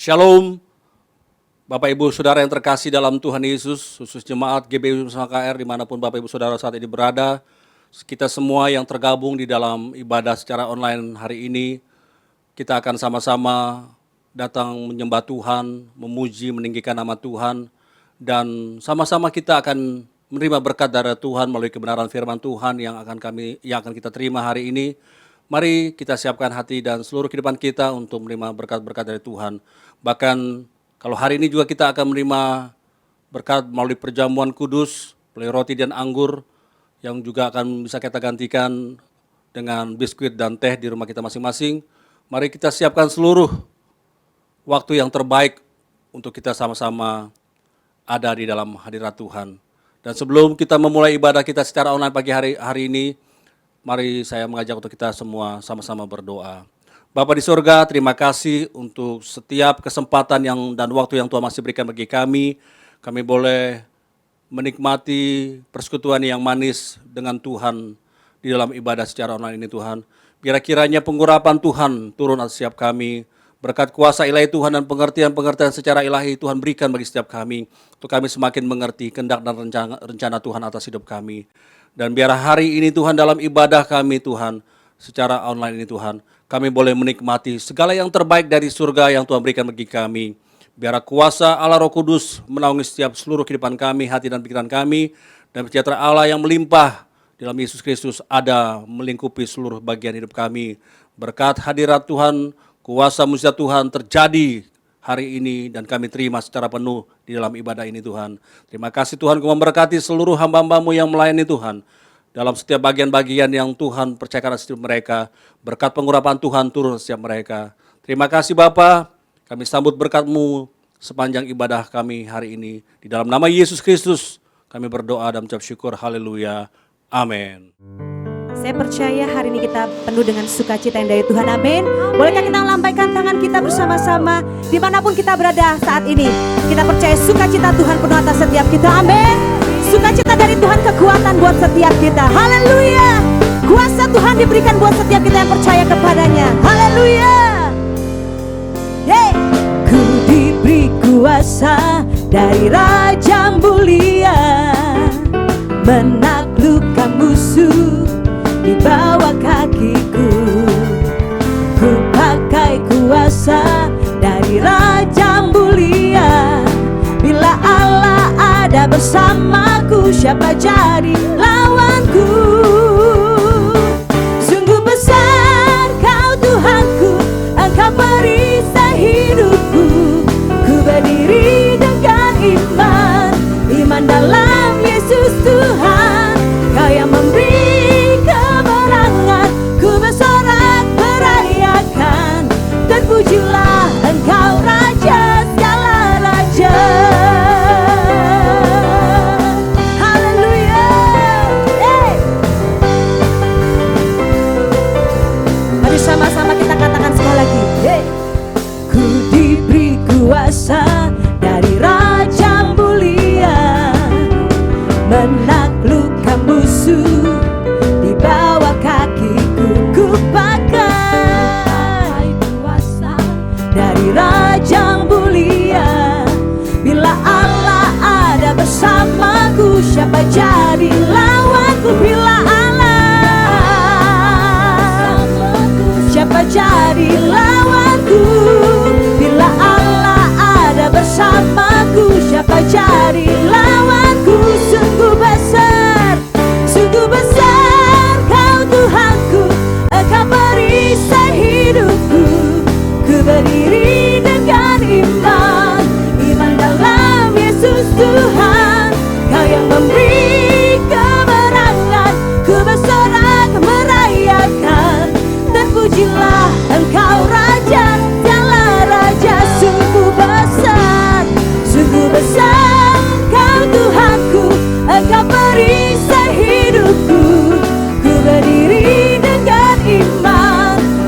Shalom, Bapak Ibu Saudara yang terkasih dalam Tuhan Yesus, khusus jemaat GBI Nusantara KR dimanapun Bapak Ibu Saudara saat ini berada. Kita semua yang tergabung di dalam ibadah secara online hari ini, kita akan sama-sama datang menyembah Tuhan, memuji, meninggikan nama Tuhan, dan sama-sama kita akan menerima berkat dari Tuhan melalui kebenaran firman Tuhan yang akan kita terima hari ini. Mari kita siapkan hati dan seluruh kehidupan kita untuk menerima berkat-berkat dari Tuhan. Bahkan kalau hari ini juga kita akan menerima berkat melalui perjamuan kudus, melalui roti dan anggur, yang juga akan bisa kita gantikan dengan biskuit dan teh di rumah kita masing-masing. Mari kita siapkan seluruh waktu yang terbaik untuk kita sama-sama ada di dalam hadirat Tuhan. Dan sebelum kita memulai ibadah kita secara online pagi hari ini, mari saya mengajak untuk kita semua sama-sama berdoa. Bapa di surga, terima kasih untuk setiap kesempatan dan waktu yang Tuhan masih berikan bagi kami. Kami boleh menikmati persekutuan yang manis dengan Tuhan di dalam ibadah secara online ini Tuhan. Biar kiranya pengurapan Tuhan turun atas setiap kami. Berkat kuasa ilahi Tuhan dan pengertian-pengertian secara ilahi Tuhan berikan bagi setiap kami. Untuk kami semakin mengerti kehendak dan rencana Tuhan atas hidup kami. Dan biar hari ini Tuhan dalam ibadah kami Tuhan, secara online ini Tuhan, kami boleh menikmati segala yang terbaik dari surga yang Tuhan berikan bagi kami. Biar kuasa Allah Roh Kudus menaungi setiap seluruh kehidupan kami, hati dan pikiran kami, dan sejahtera Allah yang melimpah dalam Yesus Kristus ada melingkupi seluruh bagian hidup kami. Berkat hadirat Tuhan, kuasa mujizat Tuhan terjadi hari ini dan kami terima secara penuh di dalam ibadah ini Tuhan. Terima kasih Tuhan, Kau memberkati seluruh hamba-Hamba-Mu yang melayani Tuhan. Dalam setiap bagian-bagian yang Tuhan percayakan atas hidup mereka, berkat pengurapan Tuhan turun setiap mereka. Terima kasih Bapa, kami sambut berkat-Mu sepanjang ibadah kami hari ini. Di dalam nama Yesus Kristus kami berdoa dan mengucap syukur, haleluya, amin. Saya percaya hari ini kita penuh dengan sukacita yang dari Tuhan, amin. Bolehkah kita melambaikan tangan kita bersama-sama dimanapun kita berada saat ini. Kita percaya sukacita Tuhan penuh atas setiap kita, amin. Sukacita dari Tuhan kekuatan buat setiap kita, haleluya. Kuasa Tuhan diberikan buat setiap kita yang percaya kepadanya, haleluya. Hey. Ku diberi kuasa dari Raja mulia, menaklukkan musuh di bawah kakiku. Ku pakai kuasa dari Raja mulia. Bila Allah ada bersamaku, siapa jadi lawanku? Sungguh besar Kau Tuhanku, Engkau perisai hidupku. Ku berdiri dengan iman dalam Yesus Tuhan. Kau yang memberi kemenangan, ku bersorak merayakan. Terpujilah Engkau Raja segala raja. Haleluya. Hey. Mari sama-sama kita katakan sekali lagi. Hey. Ku diberi kuasa dari Raja mulia, menaklukkan musuh di bawah kakiku. Ku pakai kuasa dari Raja mulia. Bila Allah ada bersamaku, siapa jadi lawanku? Bila Allah, siapa jadi lawanku? Bila Allah ada bersamaku, siapa jadi lawanku? Sungguh besar Kau Tuhanku, Engkau perisai hidupku. Ku berdiri dengan iman dalam Yesus Tuhan. Kau yang memberi kemenangan, ku bersorak merayakan. Terpujilah Engkau Raja segala raja. Sungguh besar Kau Tuhanku, Engkau perisai hidupku. Ku berdiri dengan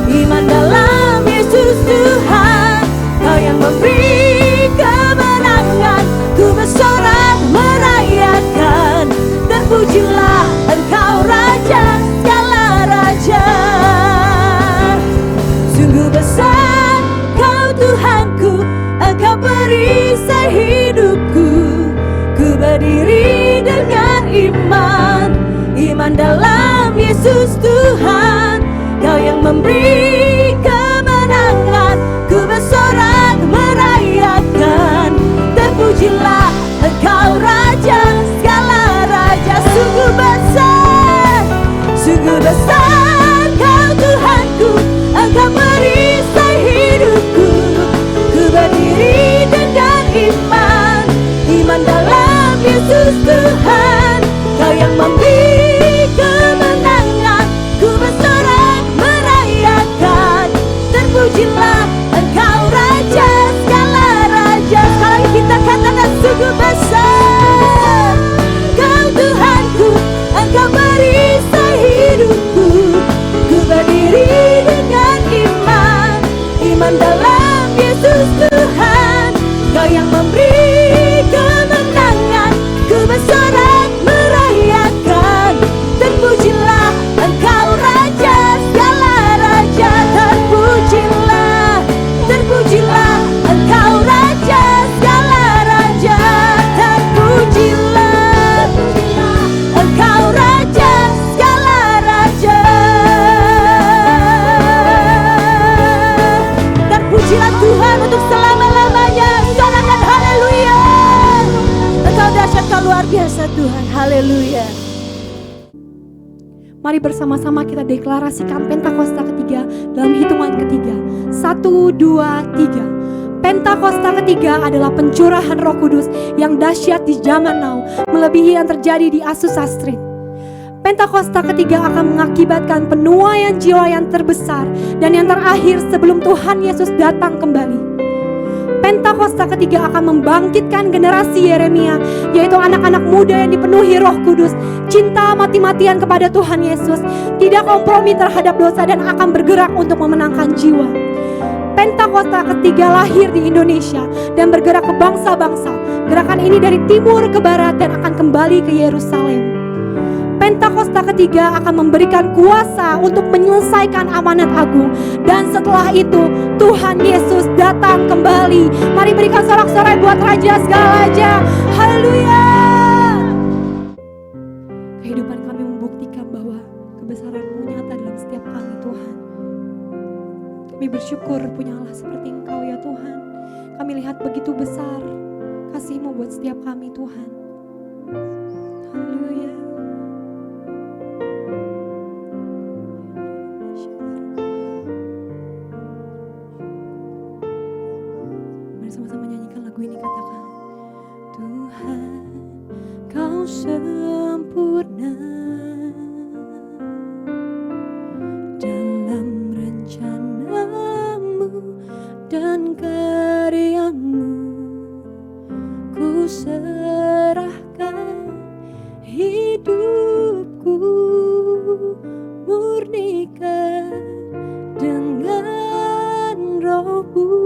iman dalam Yesus Tuhan. Kau yang memberi kemenangan, ku bersorak merayakan. Terpujilah Engkau Raja segala raja. Sungguh besar Kau Tuhanku, Yesus Tuhan, Kau yang memberi kemenangan. Ku bersorak merayakan, terpujilah Engkau Raja, segala raja. Sungguh besar Kau Tuhanku, Engkau merisai hidupku. Ku berdiri dengan iman, iman dalam Yesus Tuhan, Kau yang memberi kemenangan. Ku bersorak merayakan, terpujilah Engkau Raja, segala raja. Sekali kita katakan sungguh besar Kau Tuhanku, Engkau merisai hidupku. Ku berdiri dengan iman, iman dalam Yesus Tuhan, Kau yang memberi kemenangan. Ku bersorak merayakan, terpujilah Engkau Raja, segala raja. Terpujilah Engkau Raja, segala raja. Terpujilah Engkau Raja, segala raja. Terpujilah Tuhan untuk selama-lamanya. Sorakan haleluya. Engkau dahsyat, Kau luar biasa Tuhan. Haleluya. Mari bersama-sama kita deklarasikan Pentakosta ketiga dalam hitungan ketiga. 1, 2, 3. Pentakosta ketiga adalah pencurahan Roh Kudus yang dahsyat di zaman now, melebihi yang terjadi di Azusa Street. Pentakosta ketiga akan mengakibatkan penuaian jiwa yang terbesar dan yang terakhir sebelum Tuhan Yesus datang kembali. Pentakosta ketiga akan membangkitkan generasi Yeremia, yaitu anak-anak muda yang dipenuhi Roh Kudus, cinta mati-matian kepada Tuhan Yesus, tidak kompromi terhadap dosa dan akan bergerak untuk memenangkan jiwa. Pentakosta ketiga lahir di Indonesia dan bergerak ke bangsa-bangsa. Gerakan ini dari timur ke barat dan akan kembali ke Yerusalem. Pentakosta ketiga akan memberikan kuasa untuk menyelesaikan amanat agung. Dan setelah itu Tuhan Yesus datang kembali. Mari berikan sorak-sorai buat Raja segala raja. Haleluya. Kehidupan kami membuktikan bahwa kebesaran-Mu nyata dalam setiap kami Tuhan. Kami bersyukur punya Allah seperti Engkau ya Tuhan. Kami lihat begitu besar kasih-Mu buat setiap kami Tuhan. Haleluya. Sama-sama nyanyikan lagu ini, katakan Tuhan, Kau sempurna dalam rencana-Mu dan karya-Mu. Ku serahkan hidupku, murnikan dengan Roh-Mu.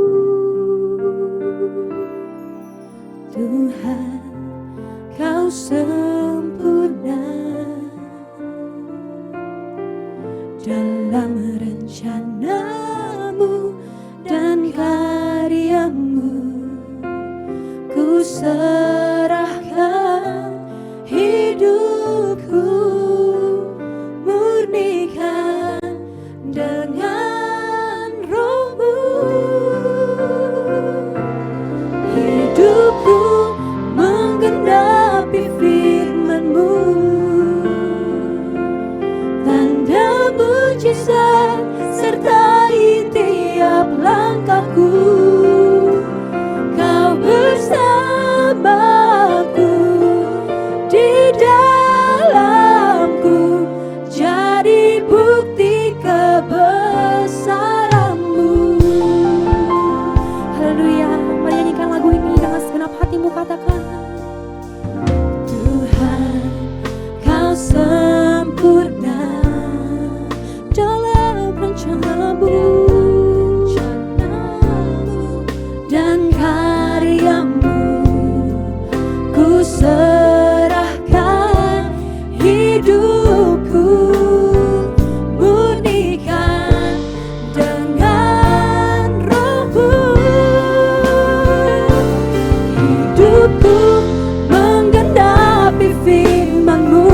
Tuhan, Kau sempurna dalam rencana-Mu dan karya-Mu. Ku serahkan hidupku, murnikan dengan Roh-Mu. Hidupku menggenapi firman-Mu, tanda mujizat sertai tiap langkahku. Kau bersamaku, di dalamku, jadi bukti kebesaran-Mu. Haleluya. Mari nyanyikan lagu ini dengan segenap hatimu, katakan Tuhan, Kau sempurna dalam rencana-Mu dan karya-Mu. Ku serahkan hidupku, murnikan dengan Roh-Mu. Hidupku menggenapi firman-Mu,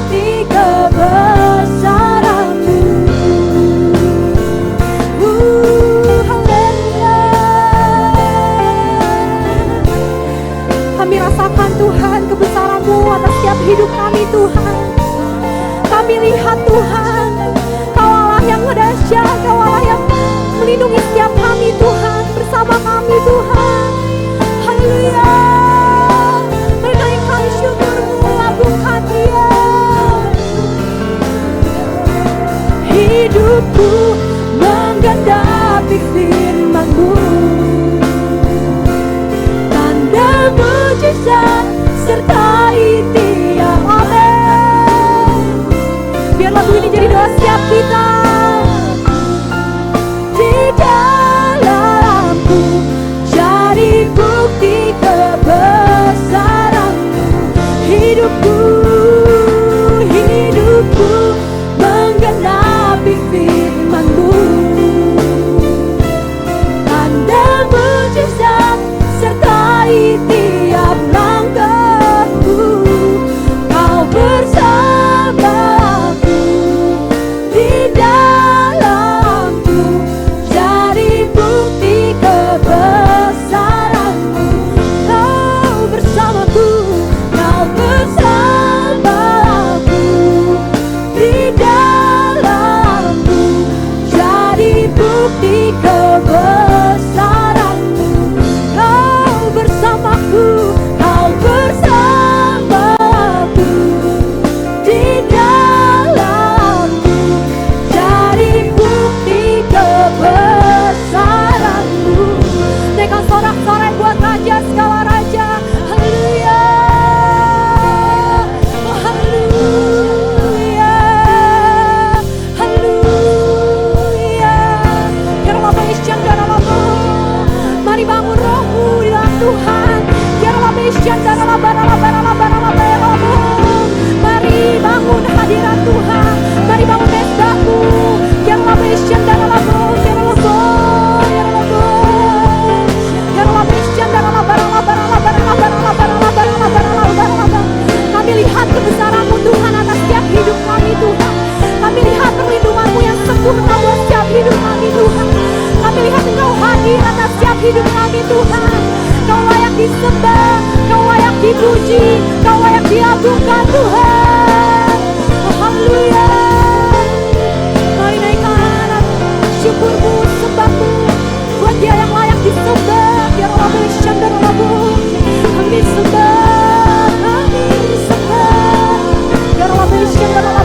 bukti kebesaran-Mu. Haleluya. Kami rasakan Tuhan kebesaran-Mu atas setiap hidup kami Tuhan. Kami lihat Tuhan, Kau Allah yang dahsyat, Kau Allah yang melindungi setiap kami Tuhan, bersama kami Tuhan. Haleluya. Menaikkan syukur-Mu, labuhkan Dia. Hidupku menggenapi firman-Mu, tanda mujizat sertai tiap amin. Biar lagu ini jadi doa setiap kita. Di dalamku jadi bukti kebesaran-Mu. Hidupku menggenapi firman-Mu, tanda mujizat sertai tiap langkahku. Kau bersamaku, di dalamku jadi bukti kebesaran-Mu. Kau bersamaku, Kau bersamaku, di dalamku jadi bukti kebesaran-Mu. Kau bersamaku, Kau bersamaku, di dalamku jadi bukti kebesaran-Mu. Naikkan sorak-sorai buat Raja segala raja. Haleluya. Oh, haleluya. Haleluya. Ya Allah, Isyan dan Allah. Mari bangun rohmu di dalam Tuhan. Ya Allah, Isyan dan Allah. Mari bangun hadirat Tuhan. Mari bangun mesbahmu. Ya Allah, Isyan dan Allah. Ya Allah, ya Allah. Ya Allah, Isyan dan Allah. Kami lihat kebesaran-Mu Tuhan atas setiap hidup kami Tuhan. Kami lihat perlindungan-Mu yang sempurna buat setiap hidup kami Tuhan. Kami lihat Engkau hadir atas setiap hidup kami Tuhan. Kau layak disembah, Kau layak dipuji, Kau layak diagungkan Tuhan. Oh, haleluya. Mari naikkan syukur-Mu, sembah-Mu buat Dia yang layak disembah. Ya Allah, Isyan dan Allah. Kami disembah, kami disembah. Ya Allah, Isyan dan Allah.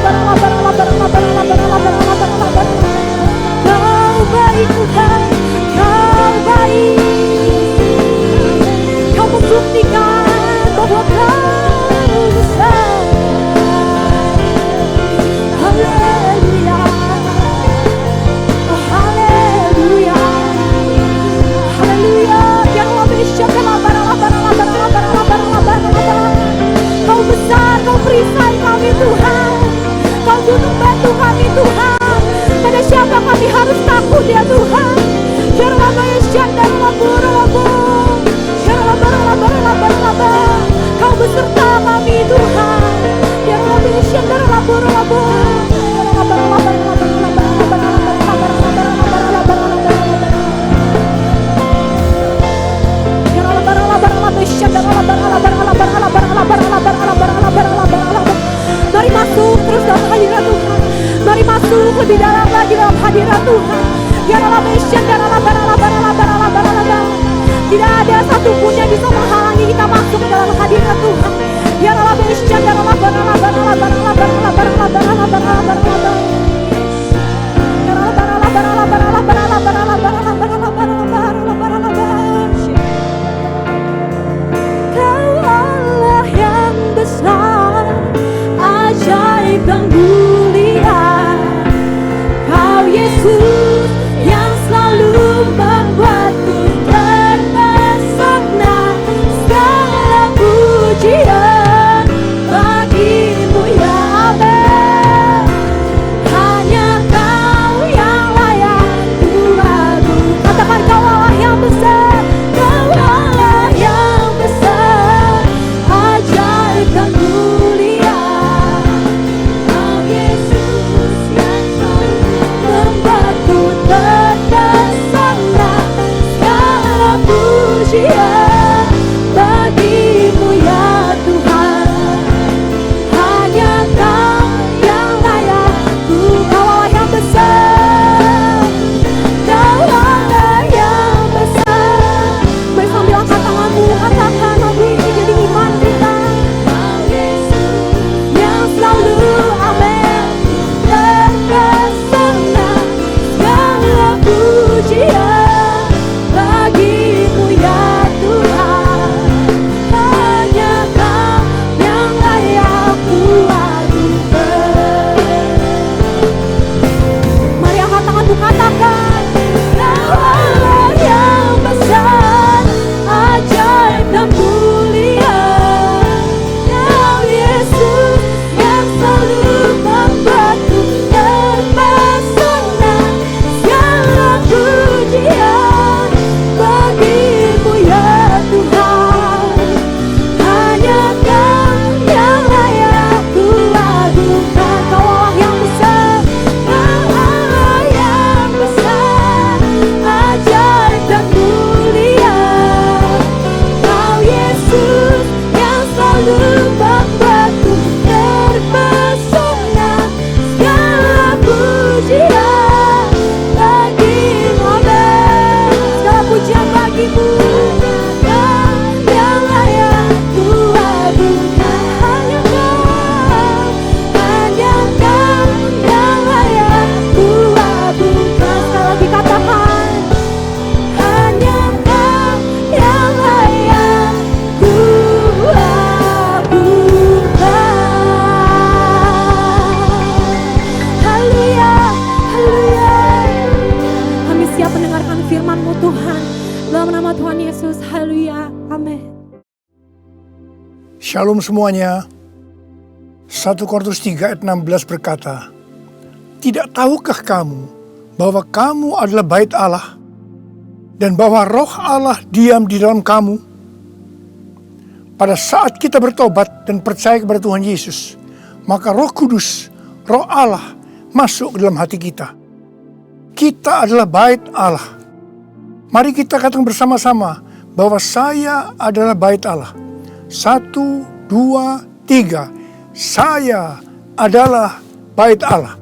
Kau baik Tuhan, Kau baik. Kau membuktikan bahwa Kau besar. Haleluya. Oh, haleluya. Haleluya. Ya Allah, Isyan dan Allah. Kau besar, Kau perisai kami Tuhan. Kau gunung batu kami Tuhan. Pada siapa kami harus takut ya Tuhan? Ya Allah, Isyan dan Allah. Ya Allah, Kau beserta kami Tuhan. Ya Allah, Isyan dan Allah. Mari masuk terus dalam hadirat Tuhan. Mari masuk lebih dalam lagi dalam hadirat Tuhan. Ya Allah, Isyan dan Allah. Tidak ada satupun yang bisa menghalangi kita masuk ke dalam hadirat Tuhan. Ya Allah, Isyan dan Allah. Kau Allah yang besar, ajaib dan mulia. Kau Yesus yang selalu membuatku terpesona. Segala pujian bagimu ya Amin. Hanya Kau yang layak ku. Katakan Kau Allah yang besar, Kau Allah yang besar, ajaib dan mulia. Shalom semuanya. 1 Korintus 3 ayat 16 berkata, "Tidak tahukah kamu bahwa kamu adalah bait Allah dan bahwa roh Allah diam di dalam kamu?" Pada saat kita bertobat dan percaya kepada Tuhan Yesus, maka Roh Kudus, Roh Allah masuk ke dalam hati kita. Kita adalah bait Allah. Mari kita katakan bersama-sama bahwa saya adalah bait Allah. 1, 2, 3. Saya adalah bait Allah.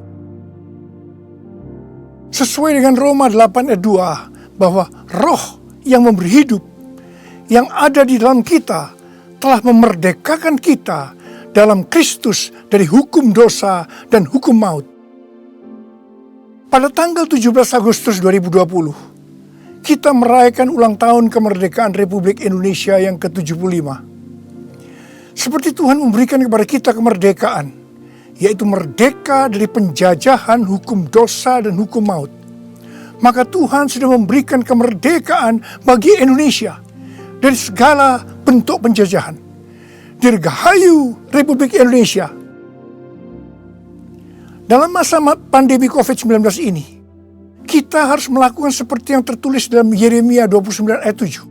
Sesuai dengan Roma 8 ayat 2, bahwa roh yang memberi hidup, yang ada di dalam kita, telah memerdekakan kita dalam Kristus dari hukum dosa dan hukum maut. Pada tanggal 17 Agustus 2020, kita merayakan ulang tahun kemerdekaan Republik Indonesia yang ke-75. Seperti Tuhan memberikan kepada kita kemerdekaan, yaitu merdeka dari penjajahan hukum dosa dan hukum maut. Maka Tuhan sudah memberikan kemerdekaan bagi Indonesia dari segala bentuk penjajahan. Dirgahayu Republik Indonesia. Dalam masa pandemi COVID-19 ini, kita harus melakukan seperti yang tertulis dalam Yeremia 29 ayat 7.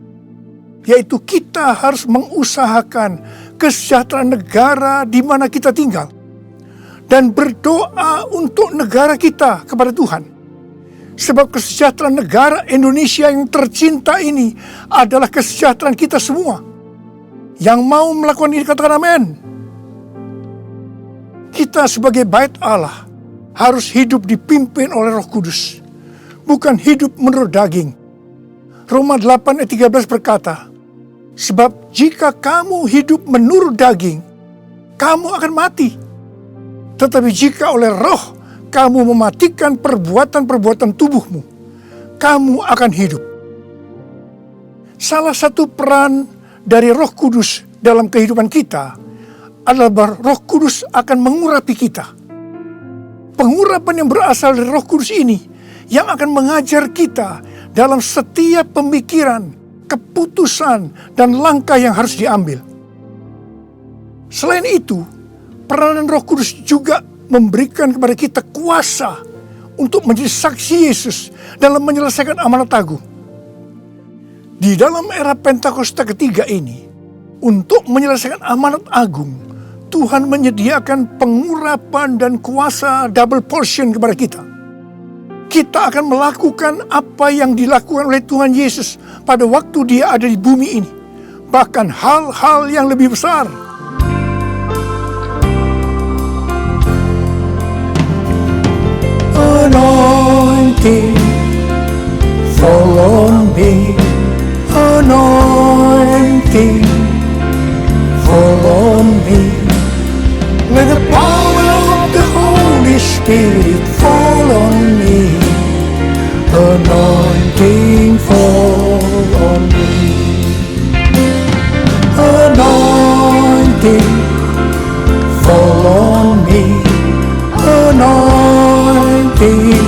Yaitu kita harus mengusahakan kesejahteraan negara di mana kita tinggal. Dan berdoa untuk negara kita kepada Tuhan. Sebab kesejahteraan negara Indonesia yang tercinta ini adalah kesejahteraan kita semua. Yang mau melakukan ini katakan amin. Kita sebagai bait Allah harus hidup dipimpin oleh Roh Kudus. Bukan hidup menurut daging. Roma 8 ayat 13 berkata, "Sebab jika kamu hidup menurut daging, kamu akan mati. Tetapi jika oleh roh kamu mematikan perbuatan-perbuatan tubuhmu, kamu akan hidup." Salah satu peran dari Roh Kudus dalam kehidupan kita adalah bahwa Roh Kudus akan mengurapi kita. Pengurapan yang berasal dari Roh Kudus ini yang akan mengajar kita dalam setiap pemikiran, keputusan, dan langkah yang harus diambil. Selain itu, peranan Roh Kudus juga memberikan kepada kita kuasa untuk menjadi saksi Yesus dalam menyelesaikan amanat agung. Di dalam era Pentakosta ketiga ini, untuk menyelesaikan amanat agung, Tuhan menyediakan pengurapan dan kuasa double portion kepada kita. Kita akan melakukan apa yang dilakukan oleh Tuhan Yesus pada waktu Dia ada di bumi ini. Bahkan hal-hal yang lebih besar. Anointing, fall on me. Anointing, fall on me. Let the power of the Holy Spirit fall on me. Anointing, fall on me. Anointing, fall on me. Anointing,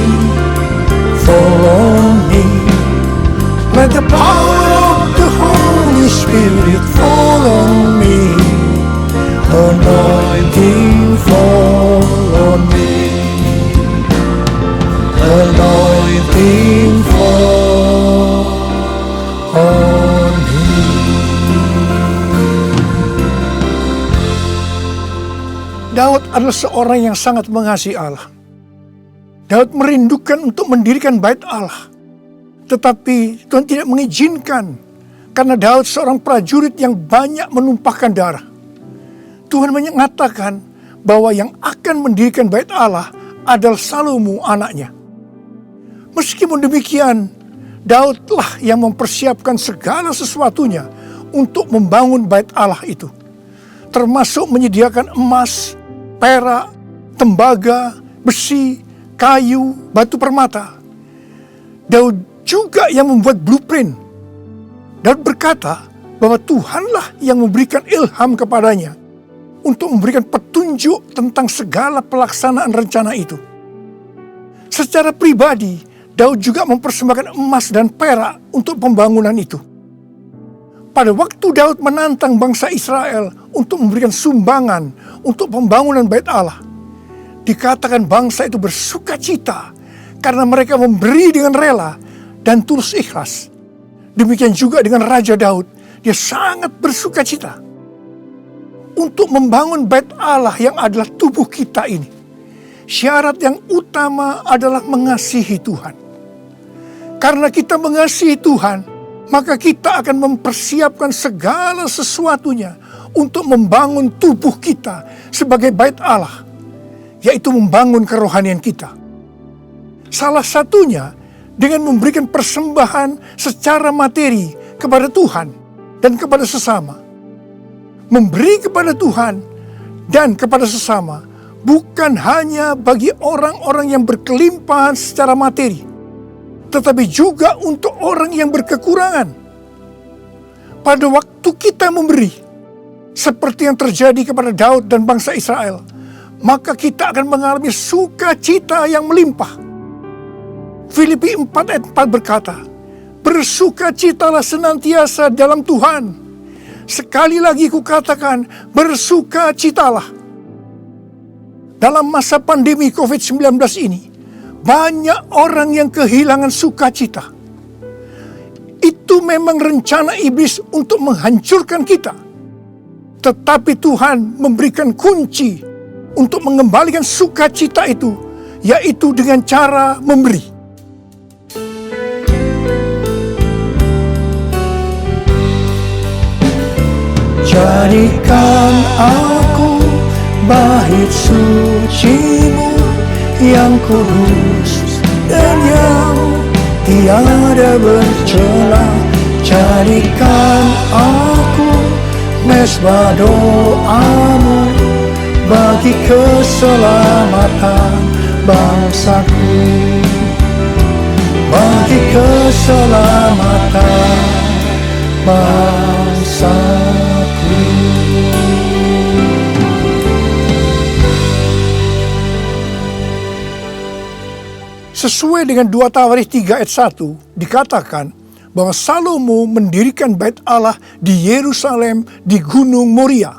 fall on me. Let the power of the Holy Spirit fall on me. Anointing, fall on me. Anointing, fall on me. Daud adalah seorang yang sangat mengasihi Allah. Daud merindukan untuk mendirikan bait Allah. Tetapi Tuhan tidak mengizinkan karena Daud seorang prajurit yang banyak menumpahkan darah. Tuhan mengatakan bahwa yang akan mendirikan bait Allah adalah Salomo anaknya. Meskipun demikian, Daudlah yang mempersiapkan segala sesuatunya untuk membangun bait Allah itu. Termasuk menyediakan emas, perak, tembaga, besi, kayu, batu permata. Daud juga yang membuat blueprint. Daud berkata bahwa Tuhanlah yang memberikan ilham kepadanya untuk memberikan petunjuk tentang segala pelaksanaan rencana itu. Secara pribadi, Daud juga mempersembahkan emas dan perak untuk pembangunan itu. pada waktu Daud menantang bangsa Israel untuk memberikan sumbangan untuk pembangunan bait Allah, dikatakan bangsa itu bersukacita karena mereka memberi dengan rela dan tulus ikhlas. Demikian juga dengan Raja Daud, dia sangat bersukacita untuk membangun bait Allah yang adalah tubuh kita ini. Syarat yang utama adalah mengasihi Tuhan. Karena kita mengasihi Tuhan, maka kita akan mempersiapkan segala sesuatunya untuk membangun tubuh kita sebagai bait Allah, yaitu membangun kerohanian kita. Salah satunya dengan memberikan persembahan secara materi kepada Tuhan dan kepada sesama. Memberi kepada Tuhan dan kepada sesama bukan hanya bagi orang-orang yang berkelimpahan secara materi, tetapi juga untuk orang yang berkekurangan. Pada waktu kita memberi, seperti yang terjadi kepada Daud dan bangsa Israel, maka kita akan mengalami sukacita yang melimpah. Filipi 4 ayat 4 berkata, bersukacitalah senantiasa dalam Tuhan. Sekali lagi kukatakan, bersukacitalah. Dalam masa pandemi COVID-19 ini, banyak orang yang kehilangan sukacita. Itu memang rencana iblis untuk menghancurkan kita. Tetapi Tuhan memberikan kunci untuk mengembalikan sukacita itu, yaitu dengan cara memberi. Jadikan aku bait suci-Mu yang kudus dan yang tiada bercela. Jadikan aku mezbah doa-Mu bagi keselamatan bangsaku, bagi keselamatan bangsaku. Sesuai dengan 2 Tawarikh 3 ayat 1 dikatakan bahwa Salomo mendirikan bait Allah di Yerusalem di Gunung Moria,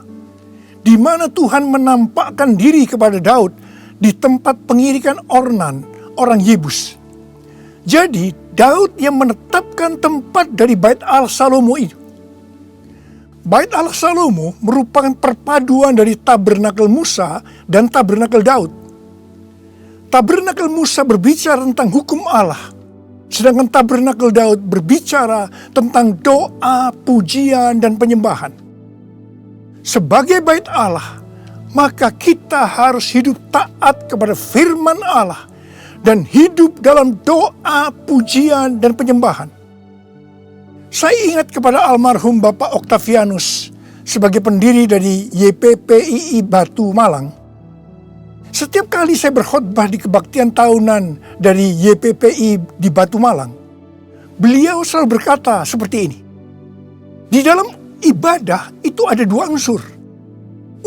di mana Tuhan menampakkan diri kepada Daud di tempat pengirikan Ornan, orang Yebus. Jadi Daud yang menetapkan tempat dari bait Allah Salomo itu. Bait Allah Salomo merupakan perpaduan dari tabernakel Musa dan tabernakel Daud. Tabernakel Musa berbicara tentang hukum Allah, sedangkan tabernakel Daud berbicara tentang doa, pujian, dan penyembahan. Sebagai bait Allah, maka kita harus hidup taat kepada firman Allah dan hidup dalam doa, pujian, dan penyembahan. Saya ingat kepada almarhum Bapak Octavianus sebagai pendiri dari YPPII Batu Malang. Setiap kali saya berkhotbah di kebaktian tahunan dari YPPI di Batu Malang, beliau selalu berkata seperti ini. Di dalam ibadah itu ada 2 unsur.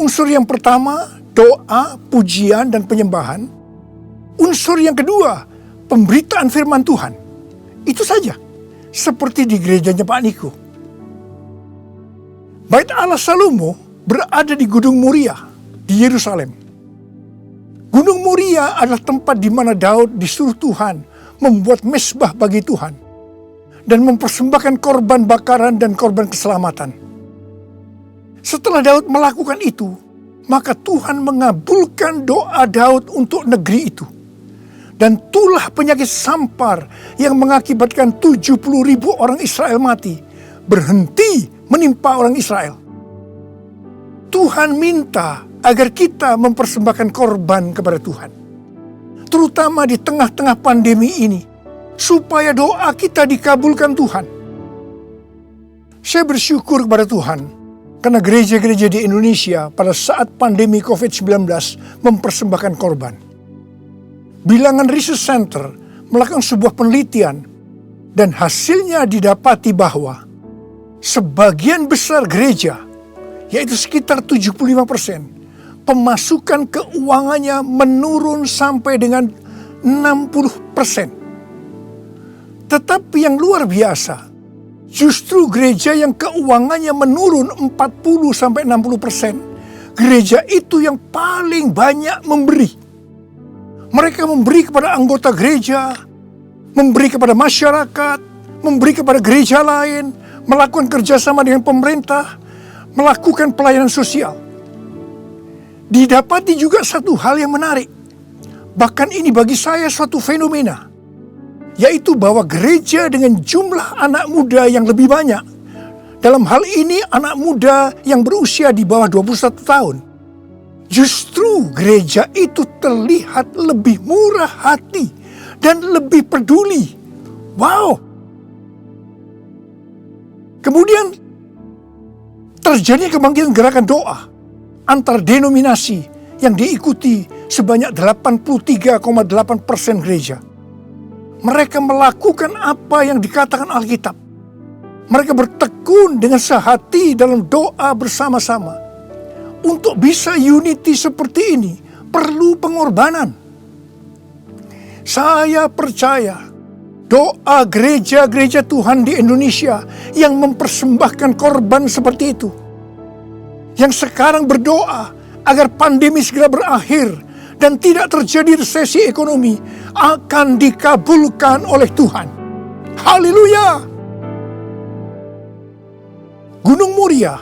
Unsur yang pertama, doa, pujian, dan penyembahan. Unsur yang kedua, pemberitaan firman Tuhan. Itu saja, seperti di gerejanya Pak Niko. Bait Allah Salomo berada di Gunung Moria, di Yerusalem. Gunung Moria adalah tempat di mana Daud disuruh Tuhan membuat mezbah bagi Tuhan dan mempersembahkan korban bakaran dan korban keselamatan. Setelah Daud melakukan itu, maka Tuhan mengabulkan doa Daud untuk negeri itu. Dan tulah penyakit sampar yang mengakibatkan 70.000 orang Israel mati berhenti menimpa orang Israel. Tuhan minta agar kita mempersembahkan korban kepada Tuhan, terutama di tengah-tengah pandemi ini, supaya doa kita dikabulkan Tuhan. Saya bersyukur kepada Tuhan, karena gereja-gereja di Indonesia pada saat pandemi COVID-19 mempersembahkan korban. Bilangan Research Center melakukan sebuah penelitian, dan hasilnya didapati bahwa sebagian besar gereja, yaitu sekitar 75%, pemasukan keuangannya menurun sampai dengan 60%. Tetapi yang luar biasa, Justru gereja yang keuangannya menurun 40-60%, gereja itu yang paling banyak memberi. Mereka memberi kepada anggota gereja, memberi kepada masyarakat, memberi kepada gereja lain, melakukan kerjasama dengan pemerintah, melakukan pelayanan sosial. Didapati juga satu hal yang menarik, bahkan ini bagi saya suatu fenomena, yaitu bahwa gereja dengan jumlah anak muda yang lebih banyak, dalam hal ini anak muda yang berusia di bawah 21 tahun, justru gereja itu terlihat lebih murah hati dan lebih peduli. Wow! Kemudian terjadi kebangkitan gerakan doa antar denominasi yang diikuti sebanyak 83,8% gereja. Mereka melakukan apa yang dikatakan Alkitab. Mereka bertekun dengan sehati dalam doa bersama-sama. Untuk bisa unity seperti ini, perlu pengorbanan. Saya percaya doa gereja-gereja Tuhan di Indonesia yang mempersembahkan korban seperti itu, yang sekarang berdoa agar pandemi segera berakhir dan tidak terjadi resesi ekonomi, akan dikabulkan oleh Tuhan. Haleluya! Gunung Moria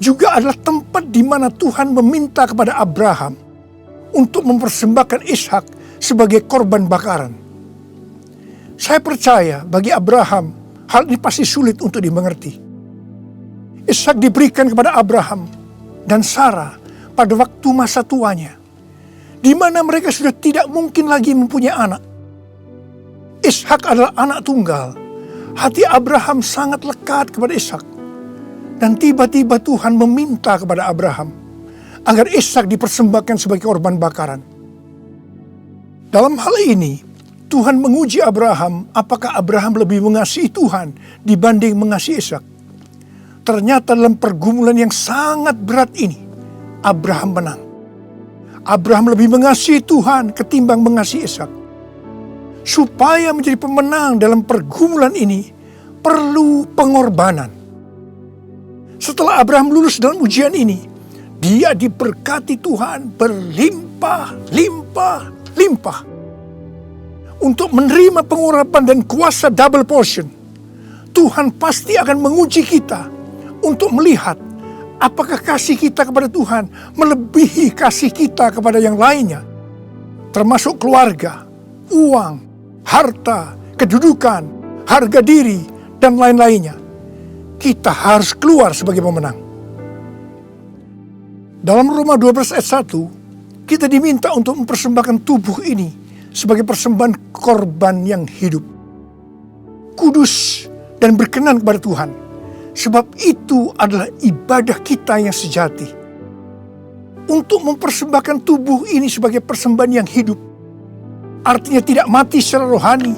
juga adalah tempat di mana Tuhan meminta kepada Abraham untuk mempersembahkan Ishak sebagai korban bakaran. Saya percaya bagi Abraham, hal ini pasti sulit untuk dimengerti. Ishak diberikan kepada Abraham dan Sarah pada waktu masa tuanya, di mana mereka sudah tidak mungkin lagi mempunyai anak. Ishak adalah anak tunggal. Hati Abraham sangat lekat kepada Ishak. Dan tiba-tiba Tuhan meminta kepada Abraham agar Ishak dipersembahkan sebagai korban bakaran. Dalam hal ini, Tuhan menguji Abraham apakah Abraham lebih mengasihi Tuhan dibanding mengasihi Ishak. Ternyata dalam pergumulan yang sangat berat ini, Abraham menang. Abraham lebih mengasihi Tuhan ketimbang mengasihi Ishak. Supaya menjadi pemenang dalam pergumulan ini, perlu pengorbanan. Setelah Abraham lulus dalam ujian ini, dia diberkati Tuhan berlimpah-limpah. Untuk menerima pengurapan dan kuasa double portion, Tuhan pasti akan menguji kita untuk melihat apakah kasih kita kepada Tuhan melebihi kasih kita kepada yang lainnya, termasuk keluarga, uang, harta, kedudukan, harga diri, dan lain-lainnya. Kita harus keluar sebagai pemenang. Dalam Roma 12 ayat 1, kita diminta untuk mempersembahkan tubuh ini sebagai persembahan korban yang hidup, kudus, dan berkenan kepada Tuhan. Sebab itu adalah ibadah kita yang sejati. Untuk mempersembahkan tubuh ini sebagai persembahan yang hidup, artinya tidak mati secara rohani,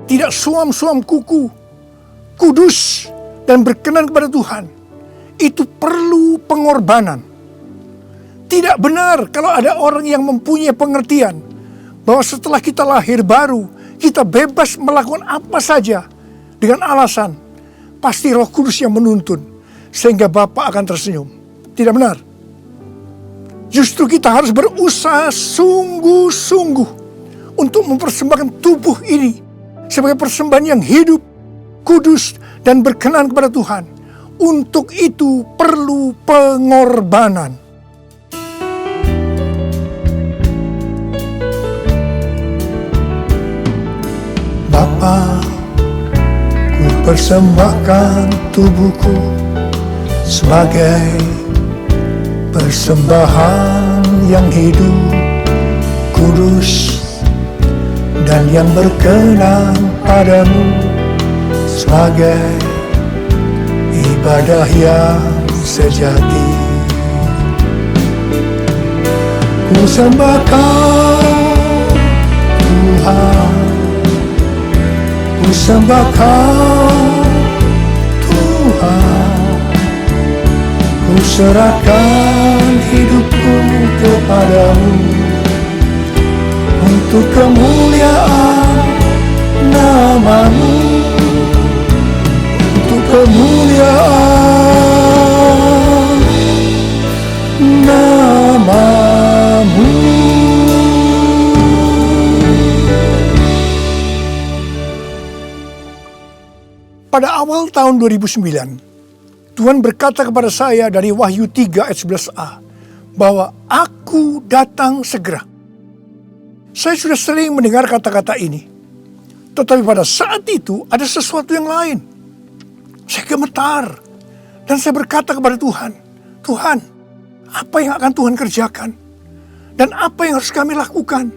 tidak suam-suam kuku, kudus, dan berkenan kepada Tuhan, itu perlu pengorbanan. Tidak benar kalau ada orang yang mempunyai pengertian bahwa setelah kita lahir baru, kita bebas melakukan apa saja dengan alasan pasti Roh Kudus yang menuntun sehingga Bapa akan tersenyum. Tidak benar. Justru kita harus berusaha sungguh-sungguh untuk mempersembahkan tubuh ini sebagai persembahan yang hidup, kudus, dan berkenan kepada Tuhan. Untuk itu perlu pengorbanan. Bapa, ku persembahkan tubuhku sebagai persembahan yang hidup, kudus, dan yang berkenan padamu, sebagai ibadah yang sejati. Ku sembahkan Tuhan, ku sembahkan Tuhan, ku serahkan hidupku kepadamu untuk kemuliaan nama-Mu, untuk kemuliaan nama-Mu. Pada awal tahun 2009, Tuhan berkata kepada saya dari Wahyu 3 ayat 11a, bahwa aku datang segera. Saya sudah sering mendengar kata-kata ini. Tetapi pada saat itu ada sesuatu yang lain. Saya gemetar. Dan saya berkata kepada Tuhan, Tuhan, apa yang akan Tuhan kerjakan? Dan apa yang harus kami lakukan?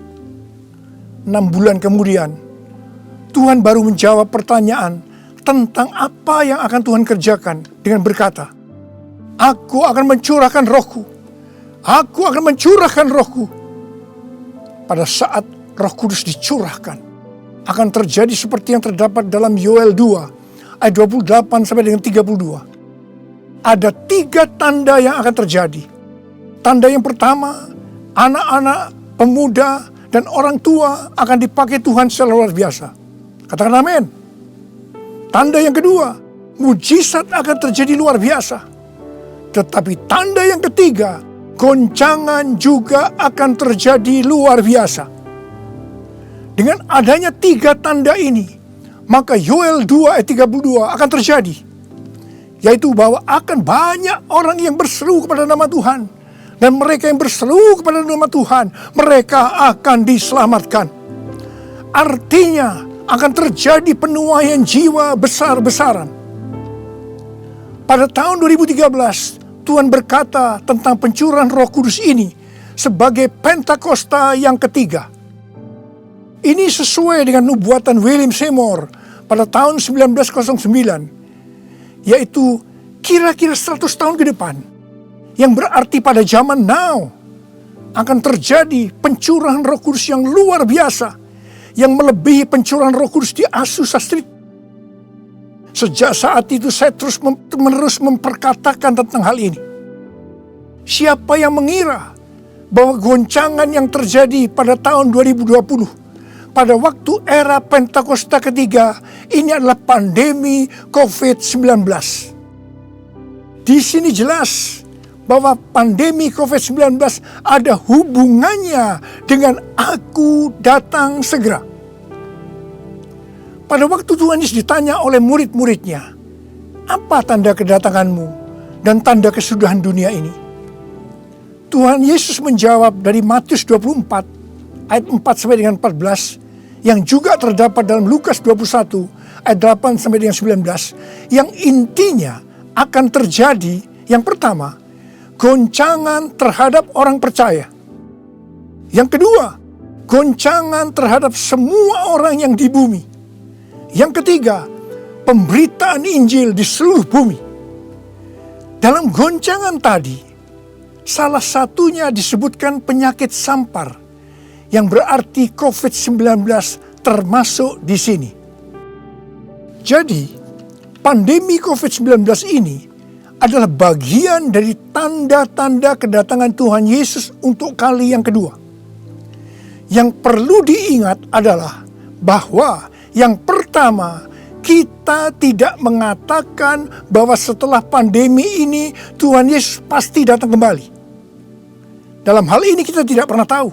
6 bulan kemudian, Tuhan baru menjawab pertanyaan tentang apa yang akan Tuhan kerjakan dengan berkata, aku akan mencurahkan rohku. Aku akan mencurahkan rohku. Pada saat Roh Kudus dicurahkan, akan terjadi seperti yang terdapat dalam Yoel 2 ayat 28 sampai dengan 32. Ada 3 tanda yang akan terjadi. Tanda yang pertama, anak-anak, pemuda, dan orang tua akan dipakai Tuhan secara luar biasa. Katakan amin. Tanda yang kedua, mujizat akan terjadi luar biasa. Tetapi tanda yang ketiga, goncangan juga akan terjadi luar biasa. Dengan adanya 3 tanda ini, maka Yoel 2 ayat 32 akan terjadi. Yaitu bahwa akan banyak orang yang berseru kepada nama Tuhan. Dan mereka yang berseru kepada nama Tuhan, mereka akan diselamatkan. Artinya akan terjadi penuaian jiwa besar-besaran. Pada tahun 2013, Tuhan berkata tentang pencurahan Roh Kudus ini sebagai Pentakosta yang ketiga. Ini sesuai dengan nubuatan William Seymour pada tahun 1909, yaitu kira-kira 100 tahun ke depan, yang berarti pada zaman now akan terjadi pencurahan Roh Kudus yang luar biasa, yang melebihi pencurahan Roh Kudus di Azusa Street. Sejak saat itu saya terus-menerus memperkatakan tentang hal ini. Siapa yang mengira bahwa goncangan yang terjadi pada tahun 2020, pada waktu era Pentakosta ketiga, ini adalah pandemi COVID-19. Di sini jelas bahwa pandemi COVID-19 ada hubungannya dengan aku datang segera. Pada waktu Tuhan Yesus ditanya oleh murid-muridnya, apa tanda kedatanganmu dan tanda kesudahan dunia ini? Tuhan Yesus menjawab dari Matius 24 ayat 4 sampai dengan 14, yang juga terdapat dalam Lukas 21 ayat 8 sampai dengan 19, yang intinya akan terjadi, yang pertama, goncangan terhadap orang percaya. Yang kedua, goncangan terhadap semua orang yang di bumi. Yang ketiga, pemberitaan Injil di seluruh bumi. Dalam goncangan tadi, salah satunya disebutkan penyakit sampar, yang berarti COVID-19 termasuk di sini. Jadi, pandemi COVID-19 ini adalah bagian dari tanda-tanda kedatangan Tuhan Yesus untuk kali yang kedua. Yang perlu diingat adalah bahwa yang pertama, kita tidak mengatakan bahwa setelah pandemi ini Tuhan Yesus pasti datang kembali. Dalam hal ini kita tidak pernah tahu.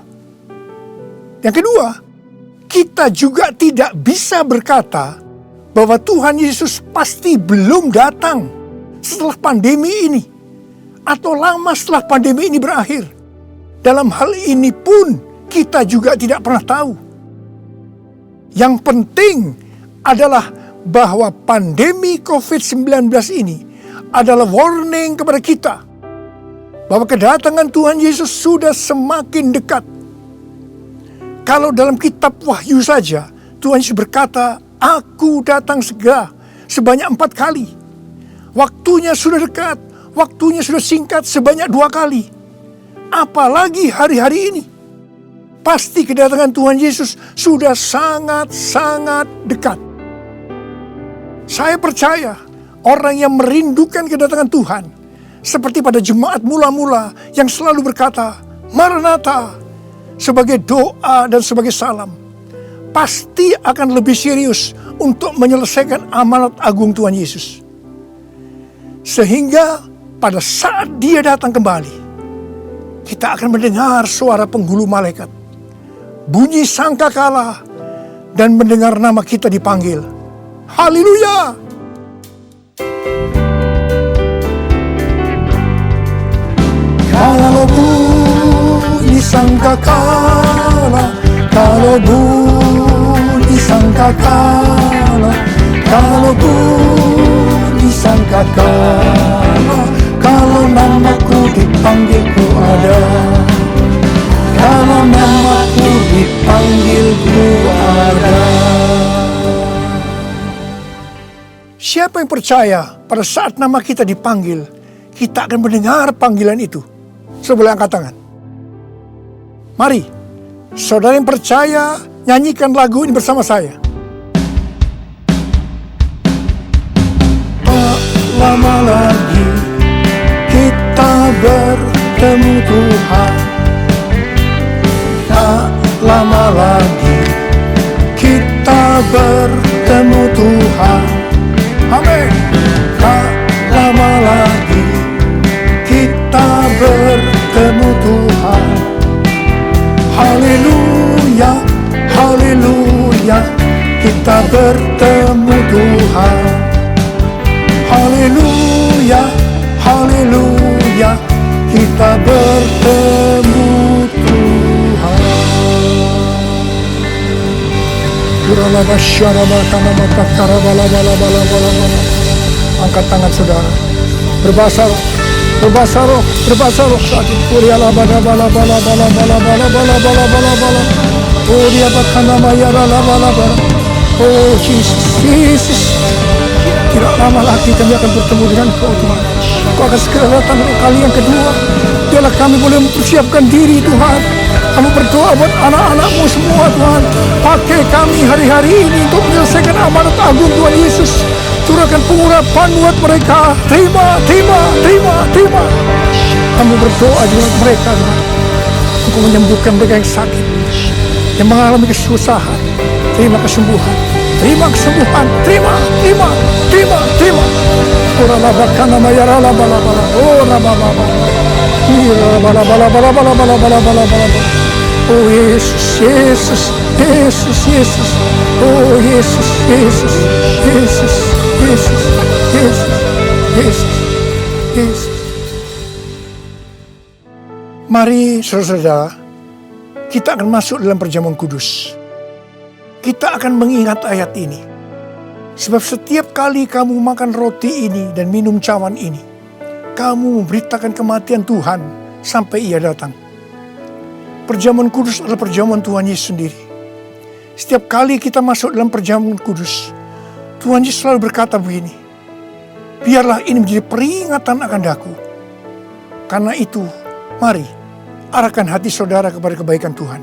Yang kedua, kita juga tidak bisa berkata bahwa Tuhan Yesus pasti belum datang setelah pandemi ini, atau lama setelah pandemi ini berakhir. Dalam hal ini pun kita juga tidak pernah tahu. Yang penting adalah bahwa pandemi COVID-19 ini adalah warning kepada kita bahwa kedatangan Tuhan Yesus sudah semakin dekat. Kalau dalam kitab Wahyu saja, Tuhan Yesus berkata, aku datang segera, sebanyak 4 kali. Waktunya sudah dekat, waktunya sudah singkat sebanyak 2 kali. Apalagi hari-hari ini. Pasti kedatangan Tuhan Yesus sudah sangat-sangat dekat. Saya percaya orang yang merindukan kedatangan Tuhan, seperti pada jemaat mula-mula yang selalu berkata, Maranatha, sebagai doa dan sebagai salam, pasti akan lebih serius untuk menyelesaikan amanat agung Tuhan Yesus. Sehingga pada saat dia datang kembali, kita akan mendengar suara penghulu malaikat, bunyi sangkakala, dan mendengar nama kita dipanggil. Haleluya! Kalau bunyi sangkakala, kalau bunyi sangkakala, kalau bunyi sangkakala, kalau namaku dipanggil ku ada, kalau namaku dipanggil ku ada. Siapa yang percaya pada saat nama kita dipanggil, kita akan mendengar panggilan itu? Sebelah angkat tangan. Mari, saudara yang percaya, nyanyikan lagu ini bersama saya. Tak lama lagi kita bertemu Tuhan. Tak lama lagi kita bertemu Tuhan. Amin. Tak lama lagi kita bertemu Tuhan. Haleluya, haleluya, kita bertemu Tuhan. Haleluya, haleluya, kita bertemu Tuhan. Angkat tangan saudara, berbahasa roh, berbahasa roh, berbahasa roh saat itu. Oh dia bakana mayara la. Oh Jesus, Jesus. Tidak lama lagi kami akan bertemu dengan Kau Tuhan. Kau akan segera datang kali yang kedua. Biarlah kami boleh mempersiapkan diri Tuhan. Kami berdoa buat anak-anak-Mu semua Tuhan. Pakai kami hari-hari ini untuk menyelesaikan amanat agung Tuhan Yesus. Curahkan pengurapan buat mereka. Terima, terima, terima, terima. Kami berdoa juga mereka Tuhan. Engkau menyembuhkan mereka yang sakit, yang mengalami kesusahan. Terima kesembuhan, terima kesembuhan, terima, terima, terima, terima. Ora labakana mayara la bala bala. Oh rababa. Bala bala bala bala bala bala bala bala. Oh Yesus, Yesus, Yesus, Yesus. Oh Yesus, Yesus, Yesus, Yesus, Yesus, Yesus, Yesus. Mari saudara-saudara, kita akan masuk dalam perjamuan kudus. Kita akan mengingat ayat ini. Sebab setiap kali kamu makan roti ini dan minum cawan ini, kamu memberitakan kematian Tuhan sampai Ia datang. Perjamuan kudus adalah perjamuan Tuhan Yesus sendiri. Setiap kali kita masuk dalam perjamuan kudus, Tuhan Yesus selalu berkata begini, biarlah ini menjadi peringatan akan daku. Karena itu, mari arahkan hati saudara kepada kebaikan Tuhan.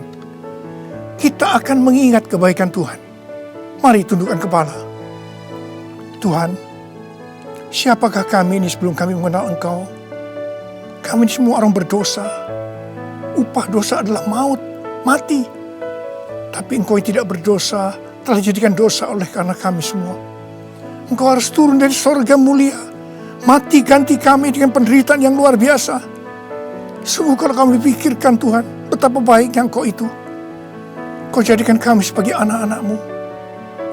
Kita akan mengingat kebaikan Tuhan. Mari tundukkan kepala. Tuhan, siapakah kami ini sebelum kami mengenal Engkau? Kami ini semua orang berdosa. Upah dosa adalah maut, mati. Tapi Engkau yang tidak berdosa telah dijadikan dosa oleh karena kami semua. Engkau harus turun dari sorga mulia, mati ganti kami dengan penderitaan yang luar biasa. Sungguh kalau kami pikirkan Tuhan, betapa baiknya Engkau itu. Engkau jadikan kami sebagai anak-anak-Mu.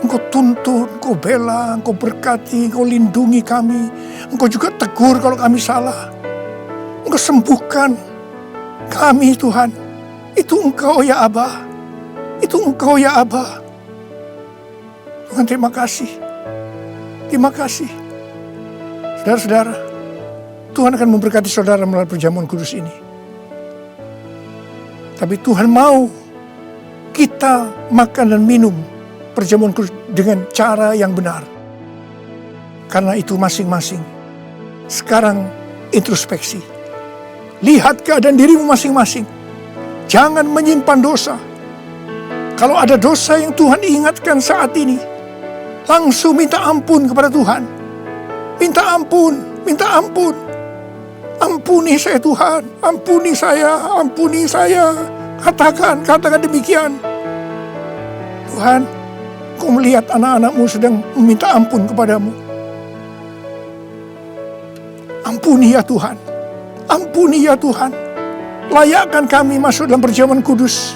Engkau tuntun, Engkau bela, Engkau berkati, Engkau lindungi kami. Engkau juga tegur kalau kami salah. Engkau sembuhkan kami Tuhan. Itu Engkau ya Aba. Itu Engkau ya Aba. Tuhan terima kasih. Terima kasih. Saudara-saudara, Tuhan akan memberkati saudara melalui perjamuan kudus ini. Tapi Tuhan mau kita makan dan minum perjamuan kudus dengan cara yang benar. Karena itu masing-masing sekarang introspeksi. Lihat keadaan dirimu masing-masing. Jangan menyimpan dosa. Kalau ada dosa yang Tuhan ingatkan saat ini, langsung minta ampun kepada Tuhan. Minta ampun, minta ampun. Ampuni saya Tuhan, ampuni saya, ampuni saya. Katakan demikian. Tuhan, Kau melihat anak-anak-Mu sedang meminta ampun kepadamu. Ampuni ya Tuhan. Ampuni ya Tuhan. Layakkan kami masuk dalam perjamuan kudus.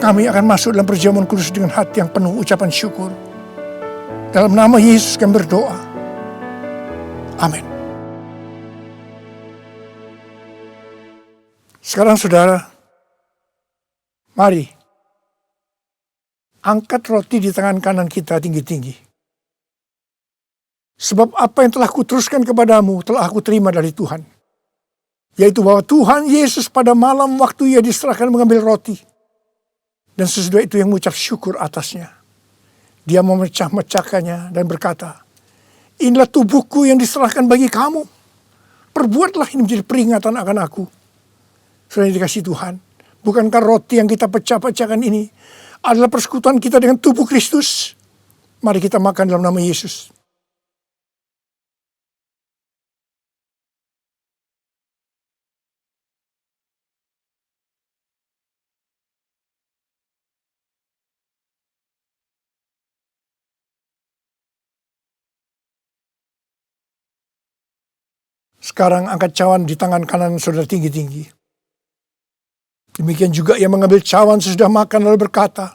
Kami akan masuk dalam perjamuan kudus dengan hati yang penuh ucapan syukur. Dalam nama Yesus kami berdoa. Amin. Sekarang saudara, mari angkat roti di tangan kanan kita tinggi-tinggi. Sebab apa yang telah kuteruskan kepadamu telah aku terima dari Tuhan. Yaitu bahwa Tuhan Yesus pada malam waktu ia diserahkan mengambil roti. Dan sesudah itu yang mengucap syukur atasnya. Dia memecah-mecahkannya dan berkata, inilah tubuhku yang diserahkan bagi kamu. Perbuatlah ini menjadi peringatan akan aku. Sudah dikasih Tuhan. Bukankah roti yang kita pecah-pecahkan ini adalah persekutuan kita dengan tubuh Kristus? Mari kita makan dalam nama Yesus. Sekarang angkat cawan di tangan kanan saudara tinggi-tinggi. Demikian juga ia mengambil cawan sesudah makan lalu berkata,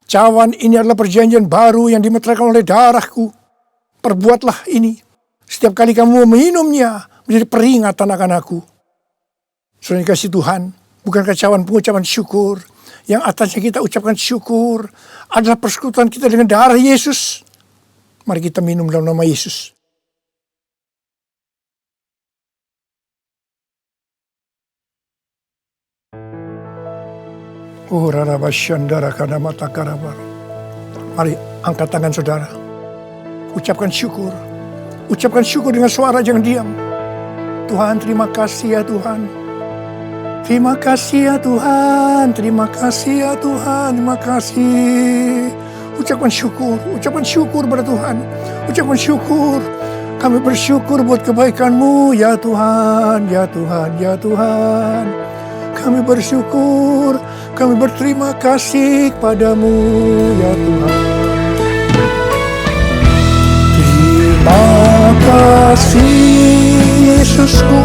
cawan ini adalah perjanjian baru yang dimeteraikan oleh darahku. Perbuatlah ini. Setiap kali kamu meminumnya menjadi peringatan akan aku. Saudara dikasih Tuhan, bukankah cawan pengucapan syukur yang atasnya kita ucapkan syukur adalah persekutuan kita dengan darah Yesus? Mari kita minum dalam nama Yesus. Mari angkat tangan saudara. Ucapkan syukur. Ucapkan syukur dengan suara, jangan diam. Tuhan, terima kasih ya Tuhan. Terima kasih ya Tuhan. Terima kasih ya Tuhan. Terima kasih. Ucapkan syukur pada Tuhan. Ucapkan syukur. Kami bersyukur buat kebaikan-Mu ya Tuhan. Ya Tuhan, ya Tuhan. Kami bersyukur, kami berterima kasih kepadamu ya Tuhan. Terima kasih Yesusku,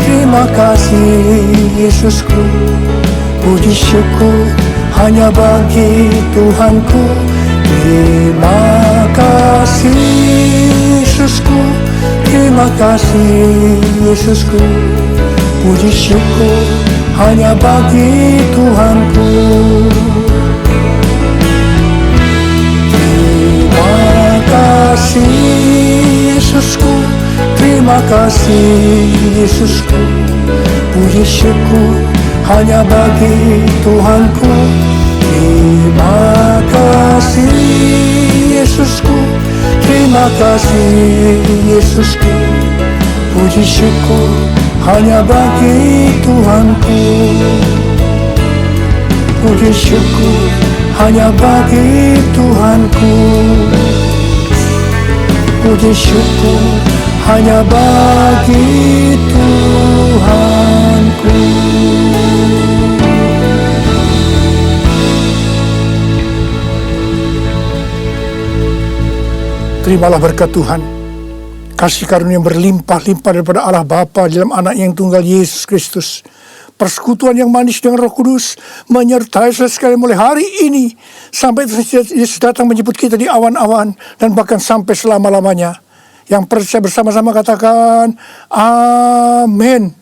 terima kasih Yesusku. Puji syukur hanya bagi Tuhanku. Terima kasih Yesusku, terima kasih Yesusku. Puji syukur hanya bagi Tuhanku. Terima kasih Yesusku, terima kasih Yesusku. Puji syukur hanya bagi Tuhanku. Terima kasih Yesusku, terima kasih Yesusku. Puji syukur hanya bagi Tuhanku. Puji syukur hanya bagi Tuhanku. Puji syukur hanya bagi Tuhanku. Terimalah berkat Tuhan. Kasih karunia yang berlimpah-limpah daripada Allah Bapa dalam anak yang tunggal Yesus Kristus. Persekutuan yang manis dengan Roh Kudus menyertai saudara sekalian mulai hari ini sampai Yesus datang menjemput kita di awan-awan dan bahkan sampai selama-lamanya. Yang percaya bersama-sama katakan amin.